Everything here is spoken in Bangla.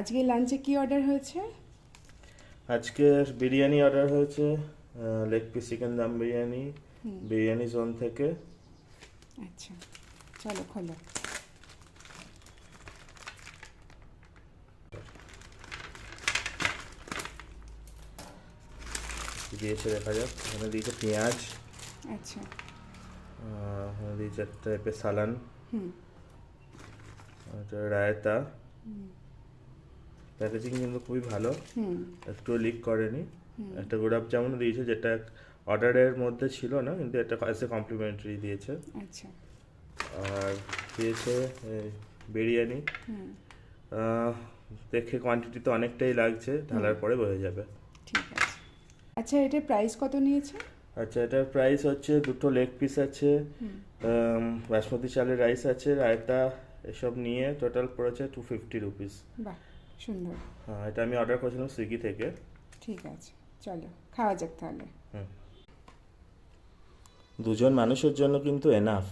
আজকে লাঞ্চে কি অর্ডার হয়েছে? আজকে বিরিয়ানি অর্ডার হয়েছে, leg piece chicken dum biryani, biryani zone থেকে। আচ্ছা, চলো খোলো। দিয়েছে দেখা যাক। এখানে দিয়েছে পেঁয়াজ, আচ্ছা। এখানে দিয়েছে একটা টাইপের সালান, হুম। একটা রায়তা। প্যাকেজিং কিন্তু খুবই ভালো, হুম। একটু লিক করেনি। একটা গোলাপ জামুন দিয়েছে, যেটা অর্ডারের মধ্যে ছিল না, কিন্তু এটা এসে কমপ্লিমেন্টারি দিয়েছে। আচ্ছা। আর দিয়েছে বিরিয়ানি। দেখে কোয়ান্টিটি তো অনেকটাই লাগছে, ঢালার পরে বোঝা যাবে। ঠিক আছে। আচ্ছা, এটার প্রাইস কত নিয়েছে? আচ্ছা, এটার প্রাইস হচ্ছে দুটো লেগ পিস আছে, বাসমতি চালের রাইস আছে, রায়তা, এসব নিয়ে টোটাল পড়েছে 250 রুপিস। বাহ, সুন্দর। হ্যাঁ, এটা আমি অর্ডার করেছিলাম সুইগি থেকে। ঠিক আছে, চলো খাওয়া যাক তাহলে। দুজন মানুষের জন্য কিন্তু এনাফ।